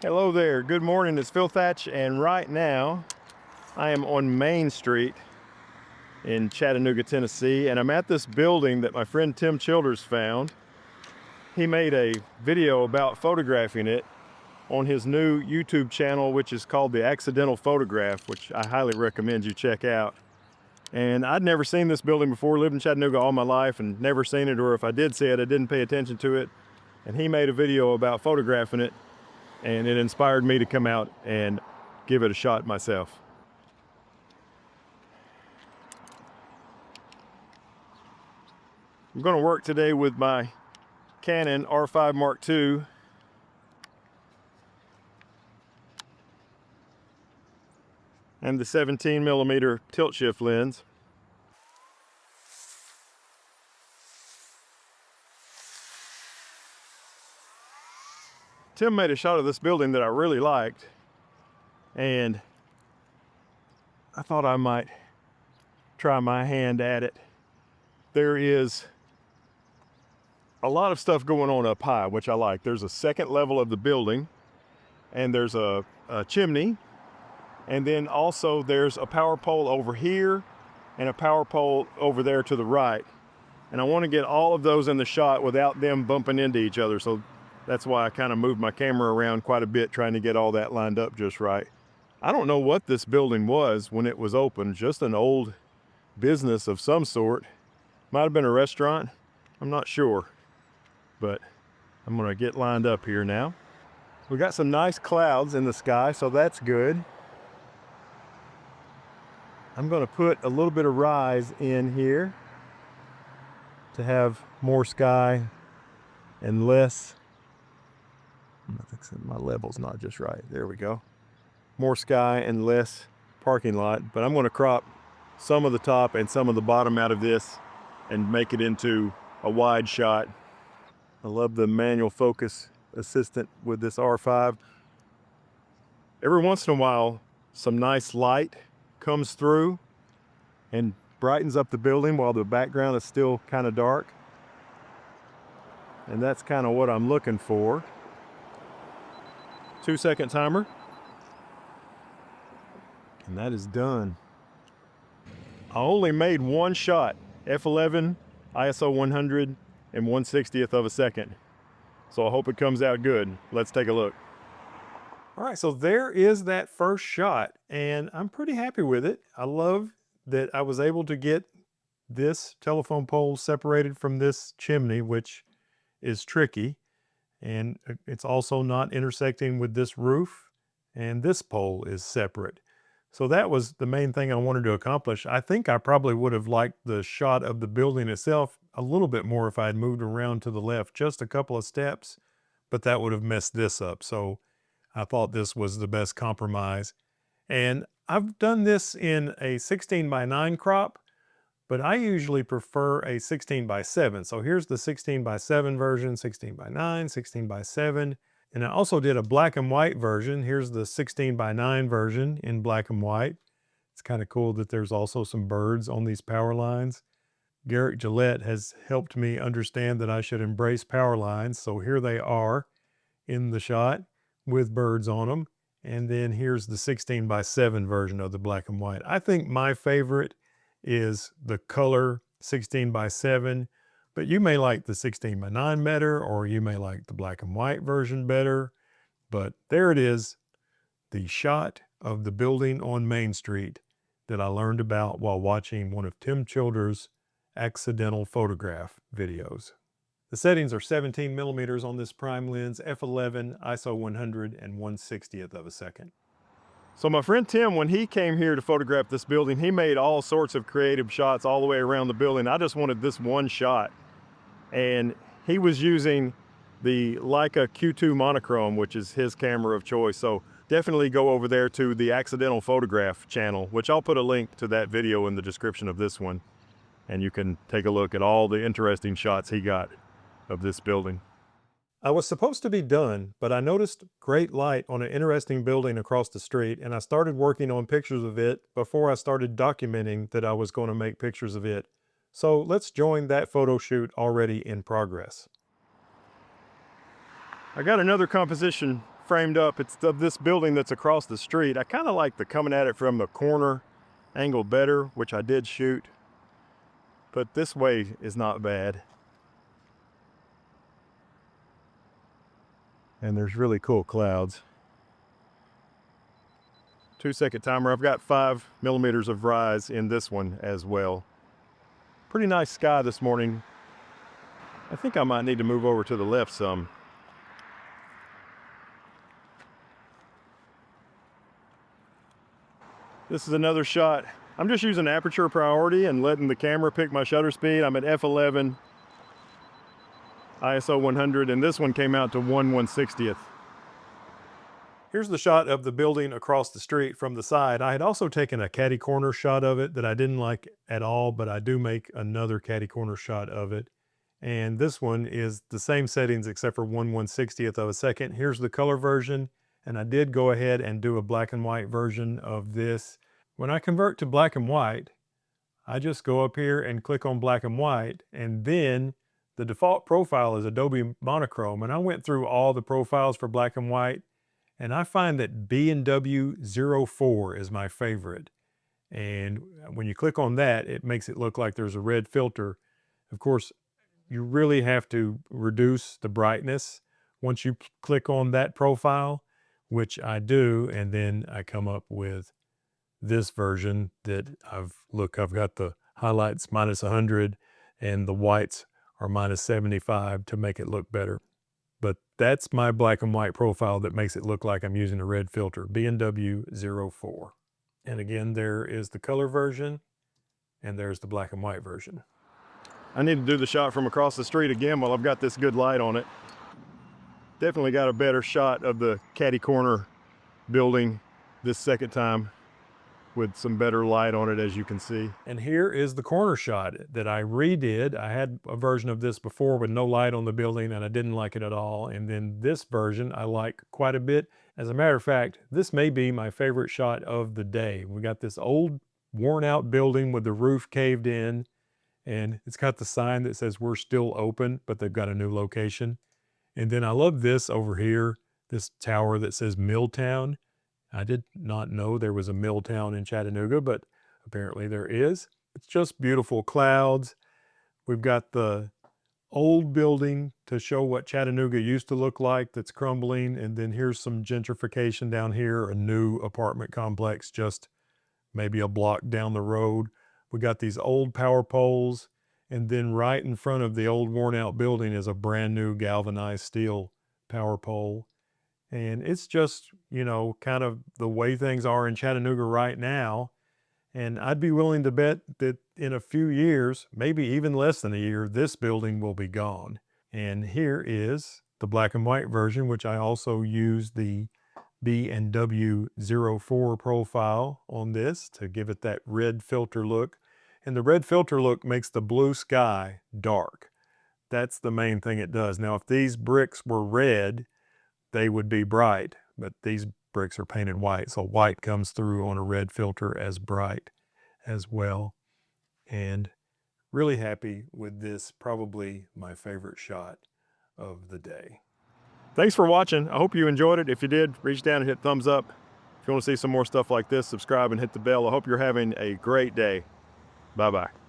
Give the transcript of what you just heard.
Hello there, good morning, it's Phil Thatch, and right now I am on Main Street in Chattanooga, Tennessee, and I'm at this building that my friend Tim Childers found. He made a video about photographing it on his new YouTube channel, which is called The Accidental Photograph, which I highly recommend you check out. And I'd never seen this building before, lived in Chattanooga all my life and never seen it, or if I did see it, I didn't pay attention to it. And he made a video about photographing it, and it inspired me to come out and give it a shot myself. I'm going to work today with my Canon R5 Mark II. And the 17mm tilt shift lens. Tim made a shot of this building that I really liked, and I thought I might try my hand at it. There is a lot of stuff going on up high, which I like. There's a second level of the building, and there's a chimney, and then also there's a power pole over here and a power pole over there to the right. And I want to get all of those in the shot without them bumping into each other. So that's why I kind of moved my camera around quite a bit, trying to get all that lined up just right. I don't know what this building was when it was open, just an old business of some sort. Might have been a restaurant, I'm not sure. But I'm gonna get lined up here now. We got some nice clouds in the sky, so that's good. I'm gonna put a little bit of rise in here to have more sky and less. I think my level's not just right. There we go. More sky and less parking lot, but I'm going to crop some of the top and some of the bottom out of this and make it into a wide shot. I love the manual focus assistant with this R5. Every once in a while, some nice light comes through and brightens up the building while the background is still kind of dark. And that's kind of what I'm looking for. 2-second timer. And that is done. I only made one shot, f11, ISO 100, and 1/60th of a second. So I hope it comes out good. Let's take a look. All right, so there is that first shot, and I'm pretty happy with it. I love that I was able to get this telephone pole separated from this chimney, which is tricky. And it's also not intersecting with this roof, and this pole is separate. So that was the main thing I wanted to accomplish. I think I probably would have liked the shot of the building itself a little bit more if I had moved around to the left just a couple of steps, but that would have messed this up. So I thought this was the best compromise. And I've done this in a 16:9 crop, but I usually prefer a 16:7. So here's the 16:7 version, 16:9, 16:7. And I also did a black and white version. Here's the 16:9 version in black and white. It's kind of cool that there's also some birds on these power lines. Garrett Gillette has helped me understand that I should embrace power lines. So here they are in the shot with birds on them. And then here's the 16:7 version of the black and white. I think my favorite is the color 16:7, but you may like the 16:9 better, or you may like the black and white version better. But there it is, the shot of the building on Main Street that I learned about while watching one of Tim Childers' accidental photograph videos. The settings are 17mm on this prime lens, f11, ISO 100, and 1/60th of a second. So my friend Tim, when he came here to photograph this building, he made all sorts of creative shots all the way around the building. I just wanted this one shot. And he was using the Leica Q2 monochrome, which is his camera of choice. So definitely go over there to the Accidental Photograph channel, which I'll put a link to that video in the description of this one. And you can take a look at all the interesting shots he got of this building. I was supposed to be done, but I noticed great light on an interesting building across the street, and I started working on pictures of it before I started documenting that I was going to make pictures of it. So let's join that photo shoot already in progress. I got another composition framed up. It's of this building that's across the street. I kind of like the coming at it from the corner angle better, which I did shoot. But this way is not bad. And there's really cool clouds. 2-second timer. I've got 5 millimeters of rise in this one as well. Pretty nice sky this morning. I think I might need to move over to the left some. This is another shot. I'm just using aperture priority and letting the camera pick my shutter speed. I'm at f11, ISO 100, and this one came out to 1/160th. Here's the shot of the building across the street from the side. I had also taken a catty corner shot of it that I didn't like at all, but I do make another catty corner shot of it. And this one is the same settings except for 1/160th of a second. Here's the color version, and I did go ahead and do a black and white version of this. When I convert to black and white, I just go up here and click on black and white, and then the default profile is Adobe Monochrome, and I went through all the profiles for black and white, and I find that B&W 04 is my favorite. And when you click on that, it makes it look like there's a red filter. Of course, you really have to reduce the brightness once you click on that profile, which I do, and then I come up with this version that I've got the highlights -100 and the whites are -75 to make it look better. But that's my black and white profile that makes it look like I'm using a red filter, B&W 04. And again, there is the color version and there's the black and white version. I need to do the shot from across the street again while I've got this good light on it. Definitely got a better shot of the catty corner building this second time with some better light on it, as you can see. And here is the corner shot that I redid. I had a version of this before with no light on the building and I didn't like it at all. And then this version I like quite a bit. As a matter of fact, this may be my favorite shot of the day. We got this old worn out building with the roof caved in, and it's got the sign that says we're still open, but they've got a new location. And then I love this over here, this tower that says Milltown. I did not know there was a Milltown in Chattanooga, but apparently there is. It's just beautiful clouds. We've got the old building to show what Chattanooga used to look like that's crumbling. And then here's some gentrification down here, a new apartment complex just maybe a block down the road. We got these old power poles. And then right in front of the old worn out building is a brand new galvanized steel power pole. And it's just, you know, kind of the way things are in Chattanooga right now. And I'd be willing to bet that in a few years, maybe even less than a year, this building will be gone. And here is the black and white version, which I also used the B&W 04 profile on this to give it that red filter look. And the red filter look makes the blue sky dark. That's the main thing it does. Now, if these bricks were red, they would be bright, but these bricks are painted white, so white comes through on a red filter as bright as well. And really happy with this, probably my favorite shot of the day. Thanks for watching. I hope you enjoyed it. If you did, reach down and hit thumbs up. If you want to see some more stuff like this, subscribe and hit the bell. I hope you're having a great day. Bye-bye.